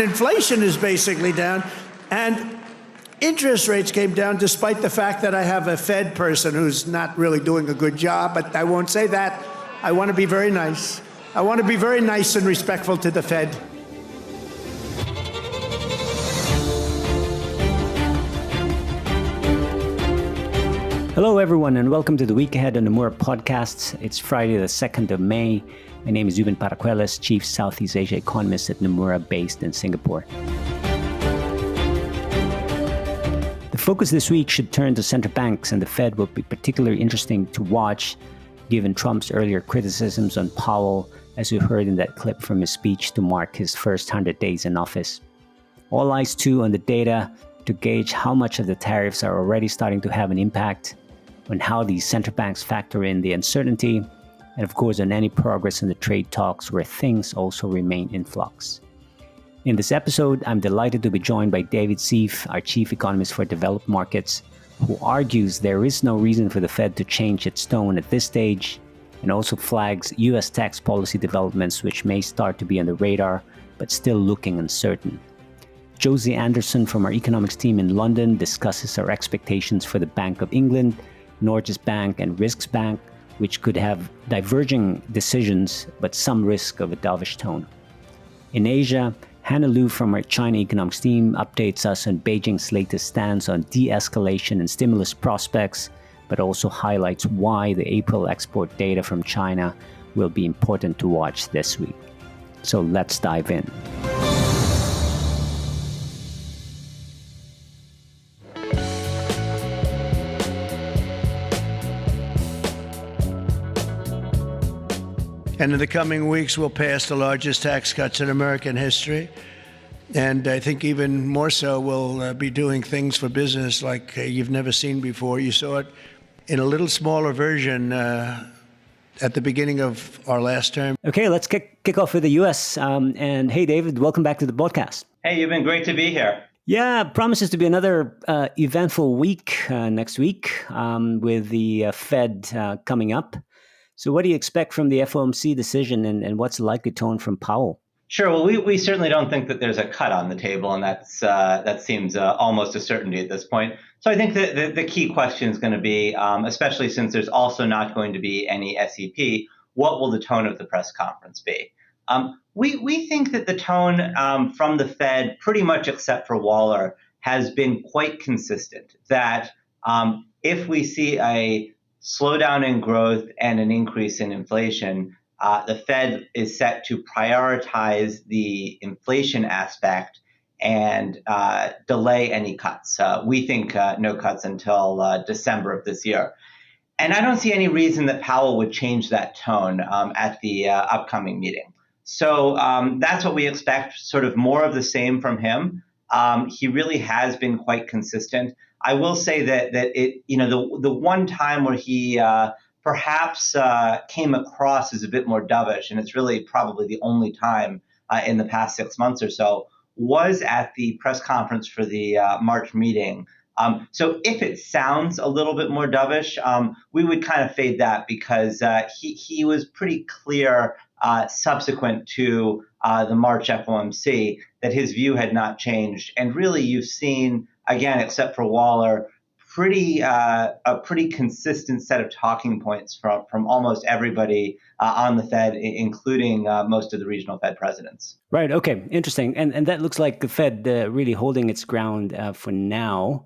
Inflation is basically down, and interest rates came down despite the fact that I have a Fed person who's not really doing a good job, but I won't say that. I want to be very nice. I want to be very nice and respectful to the Fed. Hello, everyone, and welcome to the Week Ahead on Nomura Podcasts. It's Friday, the 2nd of May. My name is Zubin Paracuelas, Chief Southeast Asia Economist at Nomura, based in Singapore. The focus this week should turn to central banks, and the Fed will be particularly interesting to watch, given Trump's earlier criticisms on Powell, as we heard in that clip from his speech to mark his first 100 days in office. All eyes, too, on the data to gauge how much of the tariffs are already starting to have an impact, on how these central banks factor in the uncertainty, and of course on any progress in the trade talks where things also remain in flux. In this episode, I'm delighted to be joined by David Seif, our Chief Economist for Developed Markets, who argues there is no reason for the Fed to change its tone at this stage, and also flags U.S. tax policy developments which may start to be on the radar, but still looking uncertain. Josie Anderson from our economics team in London discusses our expectations for the Bank of England, Norges Bank, and Risks Bank, which could have diverging decisions, but some risk of a dovish tone. In Asia, Hannah Liu from our China economics team updates us on Beijing's latest stance on de-escalation and stimulus prospects, but also highlights why the April export data from China will be important to watch this week. So let's dive in. And in the coming weeks, we'll pass the largest tax cuts in American history. And I think even more so, we'll be doing things for business like you've never seen before. You saw it in a little smaller version at the beginning of our last term. Okay, let's kick off with the U.S. And hey, David, welcome back to the podcast. Hey, you've been great to be here. Yeah, promises to be another eventful week next week with the Fed coming up. So what do you expect from the FOMC decision, and what's the likely tone from Powell? Sure. Well, we certainly don't think that there's a cut on the table, and that seems almost a certainty at this point. So I think that the key question is going to be, especially since there's also not going to be any SEP, what will the tone of the press conference be? We think that the tone from the Fed, pretty much except for Waller, has been quite consistent. That if we see a slowdown in growth and an increase in inflation, the Fed is set to prioritize the inflation aspect and delay any cuts. We think no cuts until December of this year. And I don't see any reason that Powell would change that tone at the upcoming meeting. So that's what we expect, sort of more of the same from him. He really has been quite consistent. I will say that it, the one time where he perhaps came across as a bit more dovish, and it's really probably the only time in the past 6 months or so, was at the press conference for the March meeting. So if it sounds a little bit more dovish, we would kind of fade that because he was pretty clear subsequent to the March FOMC that his view had not changed. And really, you've seen, again, except for Waller, a pretty consistent set of talking points from almost everybody on the Fed, including most of the regional Fed presidents. Right. Okay. Interesting. And that looks like the Fed really holding its ground for now.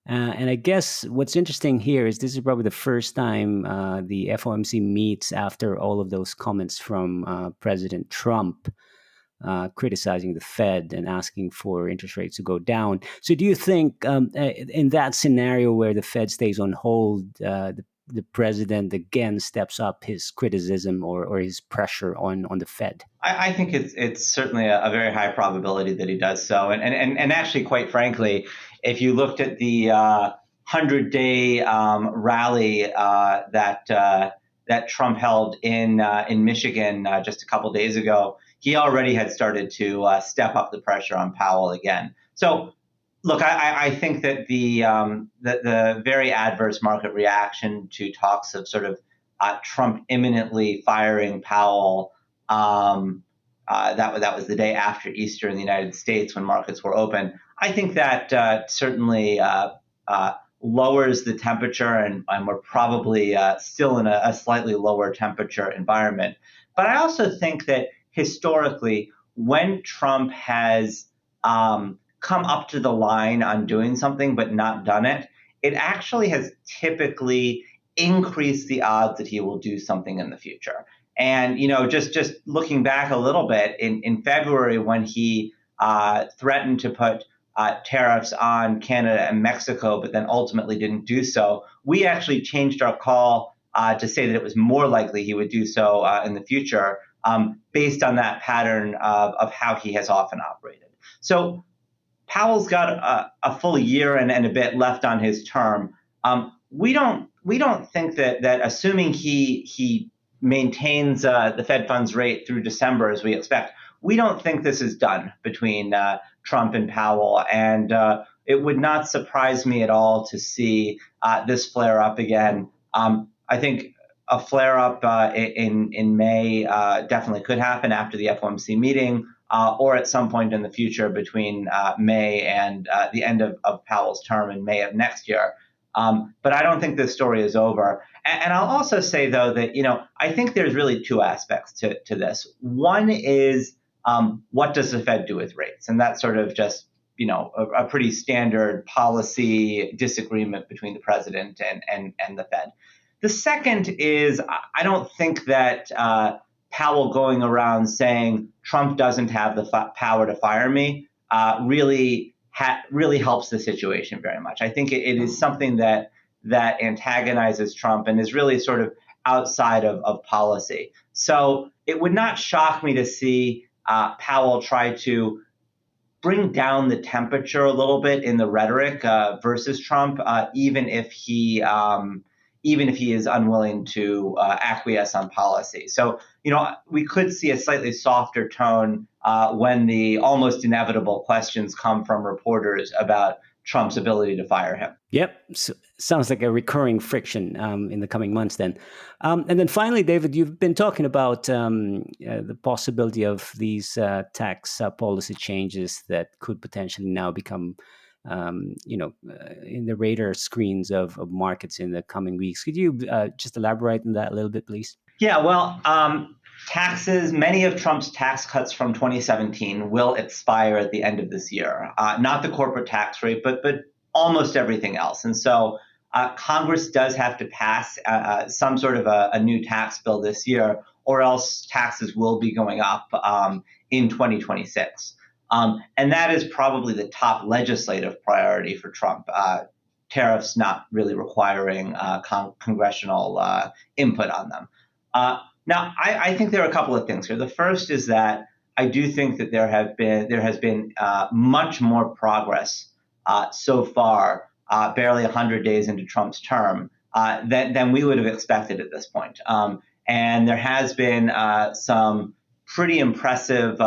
And I guess what's interesting here is this is probably the first time the FOMC meets after all of those comments from President Trump criticizing the Fed and asking for interest rates to go down. So do you think in that scenario where the Fed stays on hold, the president again steps up his criticism or his pressure on the Fed? I think it's certainly a very high probability that he does so. And actually, quite frankly, if you looked at the 100-day rally that Trump held in Michigan just a couple days ago, he already had started to step up the pressure on Powell again. So, look, I think that the very adverse market reaction to talks of sort of Trump imminently firing Powell that was the day after Easter in the United States when markets were open. I think that certainly lowers the temperature, and we're probably still in a slightly lower temperature environment. But I also think that historically, when Trump has come up to the line on doing something but not done it, it actually has typically increased the odds that he will do something in the future. And just looking back a little bit, in February when he threatened to put tariffs on Canada and Mexico, but then ultimately didn't do so, we actually changed our call to say that it was more likely he would do so in the future, based on that pattern of how he has often operated. So Powell's got a full year and a bit left on his term. We don't think that assuming he maintains the Fed funds rate through December as we expect, we don't think this is done between Trump and Powell. And it would not surprise me at all to see this flare up again. I think a flare up in May definitely could happen after the FOMC meeting, or at some point in the future between May and the end of Powell's term in May of next year. But I don't think this story is over. And I'll also say, though, that I think there's really two aspects to this. One is what does the Fed do with rates? And that's sort of just a pretty standard policy disagreement between the president and the Fed. The second is I don't think that Powell going around saying Trump doesn't have the power to fire me really helps the situation very much. I think it is something that antagonizes Trump and is really sort of outside of policy. So it would not shock me to see Powell try to bring down the temperature a little bit in the rhetoric versus Trump, even if he is unwilling to acquiesce on policy. So, we could see a slightly softer tone when the almost inevitable questions come from reporters about Trump's ability to fire him. Yep. So, sounds like a recurring friction in the coming months then. And then finally, David, you've been talking about the possibility of these tax policy changes that could potentially now become in the radar screens of markets in the coming weeks. Could you just elaborate on that a little bit, please? Yeah, well, taxes, many of Trump's tax cuts from 2017 will expire at the end of this year. Not the corporate tax rate, but almost everything else. And so Congress does have to pass some sort of a new tax bill this year, or else taxes will be going up in 2026. And that is probably the top legislative priority for Trump. Tariffs not really requiring congressional input on them. Now, I think there are a couple of things here. The first is that I do think that there has been much more progress so far, barely 100 days into Trump's term, than we would have expected at this point. And there has been some pretty impressive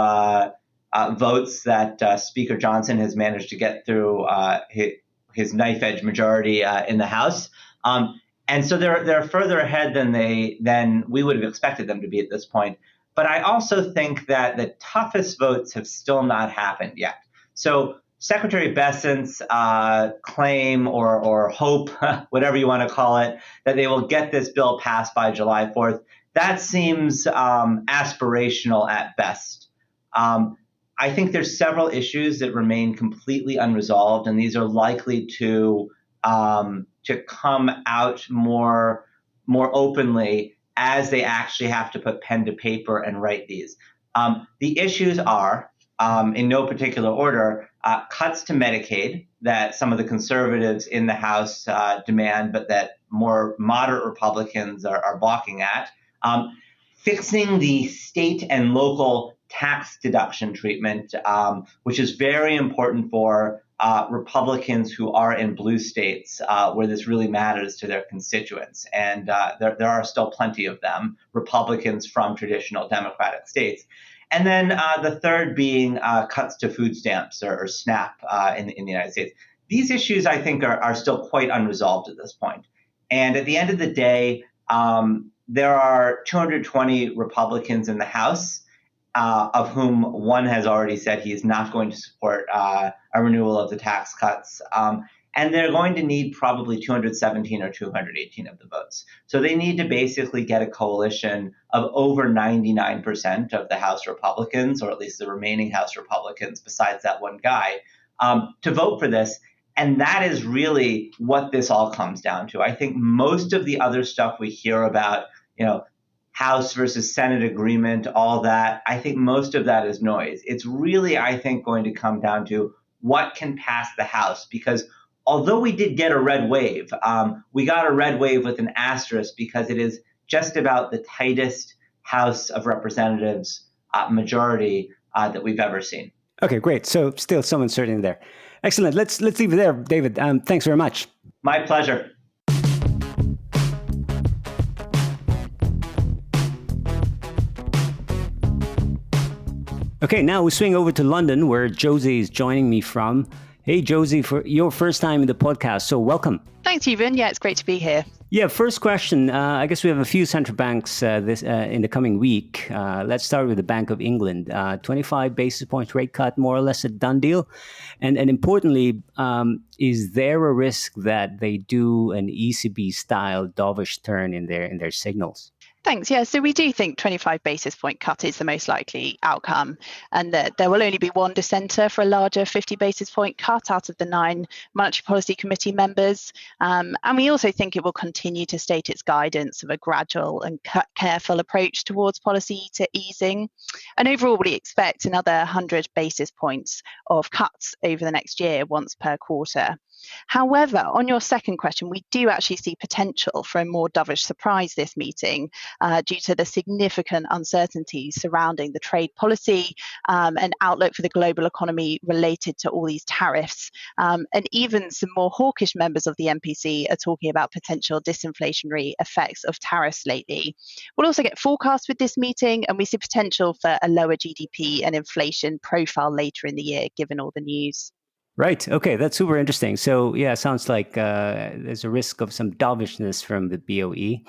votes that Speaker Johnson has managed to get through his knife-edge majority in the House. And so they're further ahead than we would have expected them to be at this point. But I also think that the toughest votes have still not happened yet. So Secretary Bessent's claim or hope, whatever you want to call it, that they will get this bill passed by July 4th, that seems aspirational at best. I think there's several issues that remain completely unresolved, and these are likely to come out more openly as they actually have to put pen to paper and write these. The issues are, in no particular order, cuts to Medicaid that some of the conservatives in the House demand, but that more moderate Republicans are balking at. Fixing the state and local tax deduction treatment, which is very important for Republicans who are in blue states where this really matters to their constituents. And there are still plenty of them, Republicans from traditional Democratic states. And then the third being cuts to food stamps or SNAP in the United States. These issues, I think, are still quite unresolved at this point. And at the end of the day, there are 220 Republicans in the House. of whom one has already said he is not going to support a renewal of the tax cuts. And they're going to need probably 217 or 218 of the votes. So they need to basically get a coalition of over 99% of the House Republicans, or at least the remaining House Republicans, besides that one guy, to vote for this. And that is really what this all comes down to. I think most of the other stuff we hear about, House versus Senate agreement, all that, I think most of that is noise. It's really, I think, going to come down to what can pass the House, because although we did get a red wave, we got a red wave with an asterisk because it is just about the tightest House of Representatives majority that we've ever seen. Okay, great. So still some uncertainty there. Excellent. Let's leave it there, David. Thanks very much. My pleasure. Okay, now we swing over to London, where Josie is joining me from. Hey, Josie, for your first time in the podcast, so welcome. Thanks, Ewan. Yeah, it's great to be here. Yeah, first question. I guess we have a few central banks in the coming week. Let's start with the Bank of England. 25 basis points rate cut, more or less a done deal. And importantly, is there a risk that they do an ECB-style dovish turn in their signals? Thanks. Yeah, so we do think 25 basis point cut is the most likely outcome, and that there will only be one dissenter for a larger 50 basis point cut out of the 9 Monetary Policy Committee members. And we also think it will continue to state its guidance of a gradual and careful approach towards policy to easing. And overall, we expect another 100 basis points of cuts over the next year, once per quarter. However, on your second question, we do actually see potential for a more dovish surprise this meeting due to the significant uncertainties surrounding the trade policy and outlook for the global economy related to all these tariffs. And even some more hawkish members of the MPC are talking about potential disinflationary effects of tariffs lately. We'll also get forecasts with this meeting, and we see potential for a lower GDP and inflation profile later in the year, given all the news. Right. Okay. That's super interesting. So, yeah, sounds like there's a risk of some dovishness from the BOE.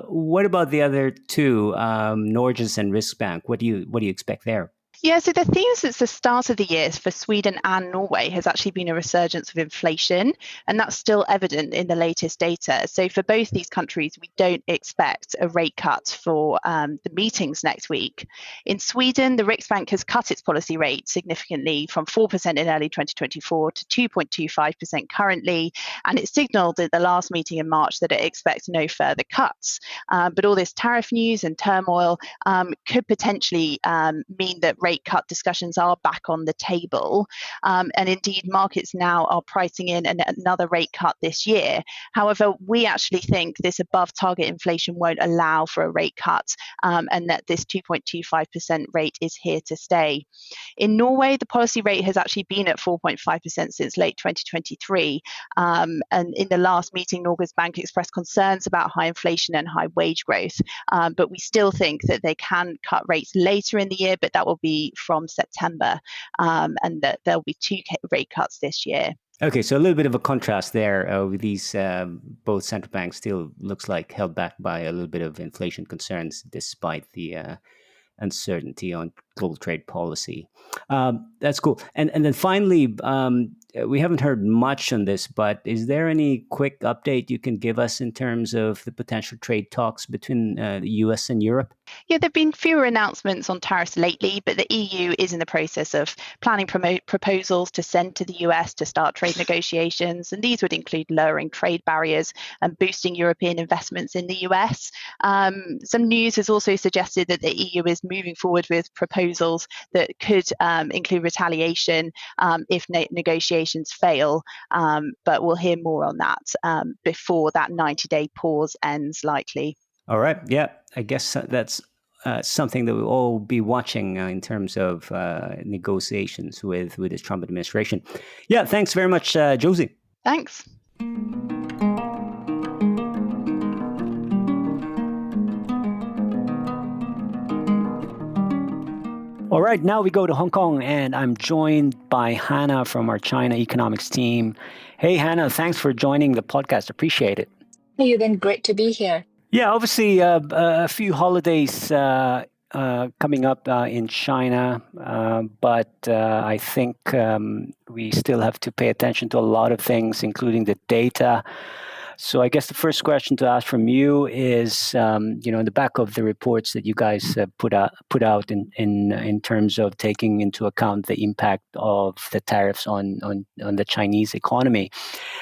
What about the other two, Norges and Riksbank? What do you expect there? Yeah, so the theme since the start of the year for Sweden and Norway has actually been a resurgence of inflation, and that's still evident in the latest data. So for both these countries, we don't expect a rate cut for the meetings next week. In Sweden, the Riksbank has cut its policy rate significantly from 4% in early 2024 to 2.25% currently, and it signalled at the last meeting in March that it expects no further cuts. But all this tariff news and turmoil could potentially mean that rate cut discussions are back on the table. And indeed, markets now are pricing in another rate cut this year. However, we actually think this above target inflation won't allow for a rate cut, and that this 2.25% rate is here to stay. In Norway, the policy rate has actually been at 4.5% since late 2023. And in the last meeting, Norges Bank expressed concerns about high inflation and high wage growth. But we still think that they can cut rates later in the year, but that will be from September, and that there'll be 2 rate cuts this year. Okay, so a little bit of a contrast there with these both central banks still looks like held back by a little bit of inflation concerns despite the uncertainty on global trade policy. That's cool. And then finally, we haven't heard much on this, but is there any quick update you can give us in terms of the potential trade talks between the US and Europe? Yeah, there have been fewer announcements on tariffs lately, but the EU is in the process of planning proposals to send to the US to start trade negotiations. And these would include lowering trade barriers and boosting European investments in the US. Some news has also suggested that the EU is moving forward with proposals that could include retaliation if negotiations fail. But we'll hear more on that before that 90-day pause ends, likely. All right. Yeah, I guess that's something that we'll all be watching in terms of negotiations with this Trump administration. Yeah, thanks very much, Josie. Thanks. All right, now we go to Hong Kong, and I'm joined by Hannah from our China economics team. Hey, Hannah, thanks for joining the podcast. Appreciate it. Hey, Ewan, great to be here. Yeah, obviously a few holidays coming up in China, but I think we still have to pay attention to a lot of things, including the data. So I guess the first question to ask from you is, in the back of the reports that you guys put out in terms of taking into account the impact of the tariffs on the Chinese economy.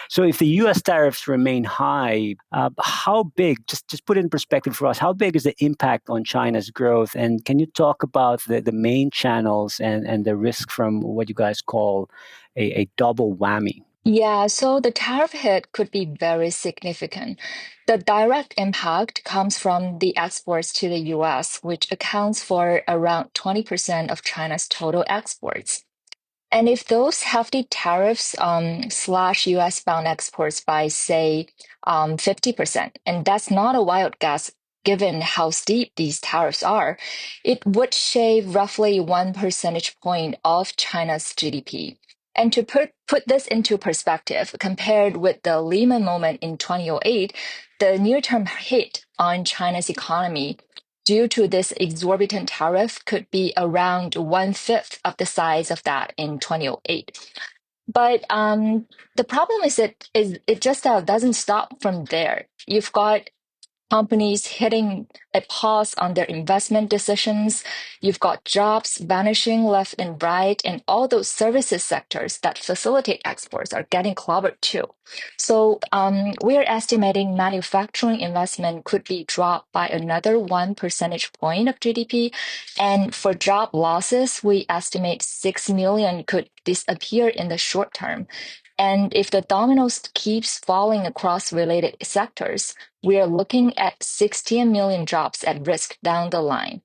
So if the U.S. tariffs remain high, how big, just put it in perspective for us, how big is the impact on China's growth? And can you talk about the main channels and the risk from what you guys call a double whammy? Yeah, so the tariff hit could be very significant. The direct impact comes from the exports to the US, which accounts for around 20% of China's total exports. And if those hefty tariffs slash US bound exports by, say, 50%, and that's not a wild guess given how steep these tariffs are, it would shave roughly 1 percentage point off China's GDP. And to put this into perspective, compared with the Lehman moment in 2008, the near-term hit on China's economy due to this exorbitant tariff could be around 1/5 of the size of that in 2008. But the problem is it just doesn't stop from there. You've got companies hitting a pause on their investment decisions. You've got jobs vanishing left and right, and all those services sectors that facilitate exports are getting clobbered too. So we're estimating manufacturing investment could be dropped by another 1 percentage point of GDP. And for job losses, we estimate 6 million could disappear in the short term. And if the dominoes keeps falling across related sectors, we are looking at 16 million jobs at risk down the line.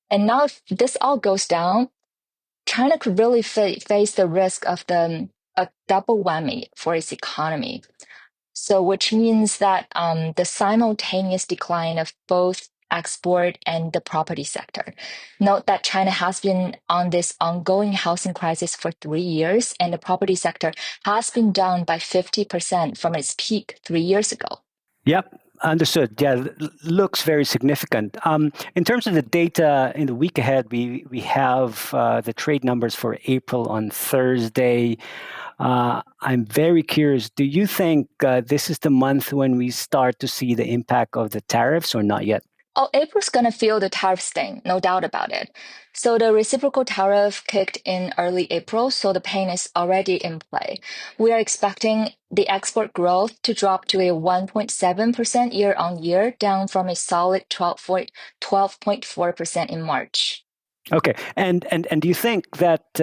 And now, if this all goes down, China could really face the risk of a double whammy for its economy. So, which means that the simultaneous decline of both export and the property sector. Note that China has been on this ongoing housing crisis for 3 years, and the property sector has been down by 50% from its peak 3 years ago. Yep. Understood. Yeah, looks very significant. In terms of the data in the week ahead, we have the trade numbers for April on Thursday. I'm very curious, do you think this is the month when we start to see the impact of the tariffs or not yet? Oh, April's going to feel the tariff sting, no doubt about it. So the reciprocal tariff kicked in early April, so the pain is already in play. We are expecting the export growth to drop to a 1.7% year on year, down from a solid 12.4% in March. Okay, and do you think that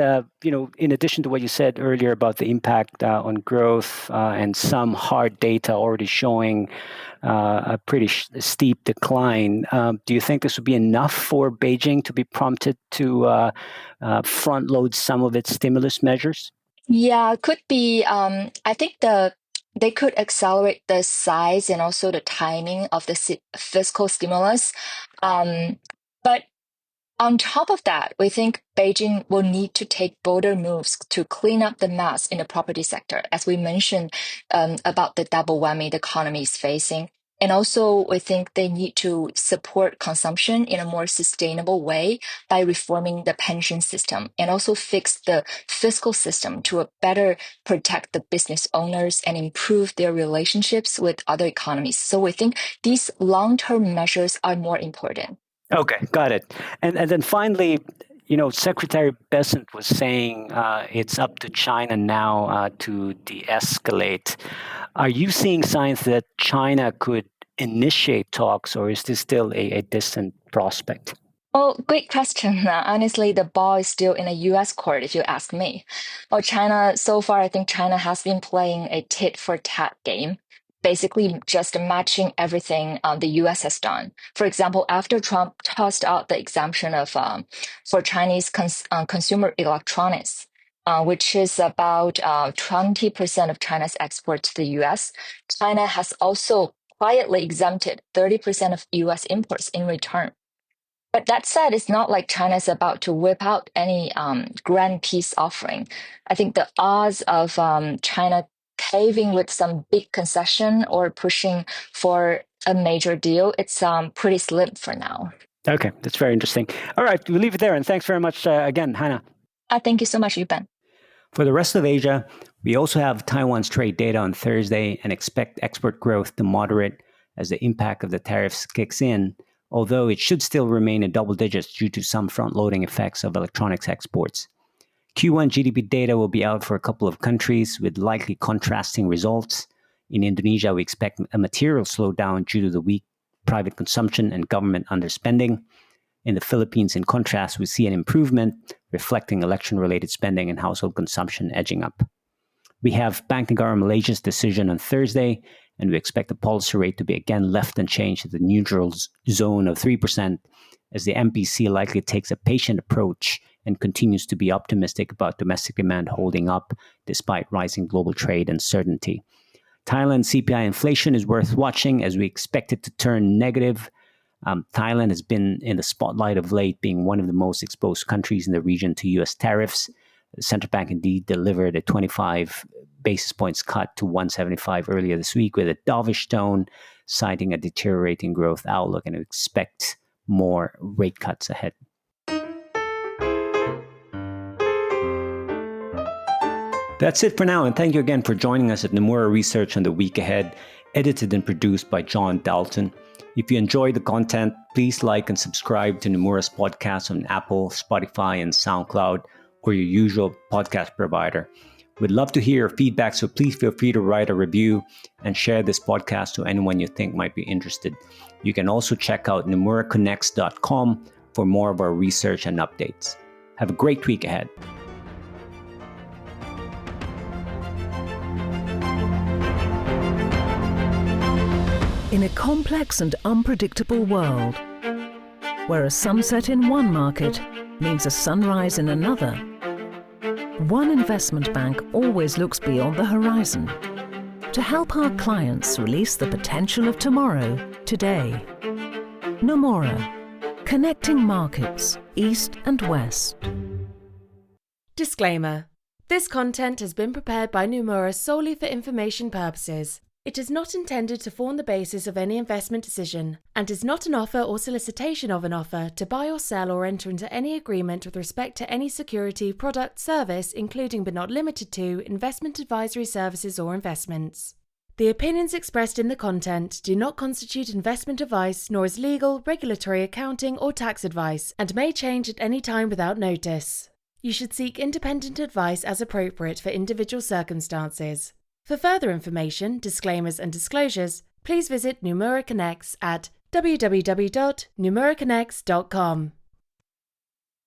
in addition to what you said earlier about the impact on growth and some hard data already showing a pretty steep decline, do you think this would be enough for Beijing to be prompted to front load some of its stimulus measures? Yeah, could be. I think they could accelerate the size and also the timing of the fiscal stimulus, but on top of that, we think Beijing will need to take bolder moves to clean up the mess in the property sector, as we mentioned about the double whammy the economy is facing. And also, we think they need to support consumption in a more sustainable way by reforming the pension system and also fix the fiscal system to better protect the business owners and improve their relationships with other economies. So we think these long-term measures are more important. Okay, got it. And then finally, Secretary Bessent was saying it's up to China now to de-escalate. Are you seeing signs that China could initiate talks, or is this still a distant prospect? Oh, great question. Honestly, the ball is still in a U.S. court, if you ask me. Well, China, so far, I think China has been playing a tit-for-tat game, basically just matching everything the U.S. has done. For example, after Trump tossed out the exemption of for Chinese consumer electronics, which is about 20% of China's exports to the U.S., China has also quietly exempted 30% of U.S. imports in return. But that said, it's not like China's about to whip out any grand peace offering. I think the odds of China caving with some big concession or pushing for a major deal, it's pretty slim for now. Okay, that's very interesting. All right, we'll leave it there. And thanks very much again, Hannah. Thank you so much, Yuban. For the rest of Asia, we also have Taiwan's trade data on Thursday and expect export growth to moderate as the impact of the tariffs kicks in, although it should still remain in double digits due to some front-loading effects of electronics exports. Q1 GDP data will be out for a couple of countries with likely contrasting results. In Indonesia, we expect a material slowdown due to the weak private consumption and government underspending. In the Philippines, in contrast, we see an improvement, reflecting election-related spending and household consumption edging up. We have Bank Negara Malaysia's decision on Thursday, and we expect the policy rate to be again left unchanged at the neutral zone of 3%, as the MPC likely takes a patient approach and continues to be optimistic about domestic demand holding up despite rising global trade uncertainty. Thailand CPI inflation is worth watching as we expect it to turn negative. Thailand has been in the spotlight of late, being one of the most exposed countries in the region to U.S. tariffs. The central bank indeed delivered a 25 basis points cut to 175 earlier this week with a dovish tone, citing a deteriorating growth outlook, and expect more rate cuts ahead. That's it for now, and thank you again for joining us at Nomura Research on the week ahead, edited and produced by John Dalton. If you enjoy the content, please like and subscribe to Nomura's podcast on Apple, Spotify, and SoundCloud, or your usual podcast provider. We'd love to hear your feedback, so please feel free to write a review and share this podcast to anyone you think might be interested. You can also check out NomuraConnects.com for more of our research and updates. Have a great week ahead. In a complex and unpredictable world, where a sunset in one market means a sunrise in another, one investment bank always looks beyond the horizon to help our clients release the potential of tomorrow, today. Nomura, connecting markets, East and West. Disclaimer. This content has been prepared by Nomura solely for information purposes. It is not intended to form the basis of any investment decision and is not an offer or solicitation of an offer to buy or sell or enter into any agreement with respect to any security, product, service, including but not limited to investment advisory services or investments. The opinions expressed in the content do not constitute investment advice nor is legal, regulatory, accounting, or tax advice and may change at any time without notice. You should seek independent advice as appropriate for individual circumstances. For further information, disclaimers and disclosures, please visit Nomura Connects at www.nomuraconnects.com.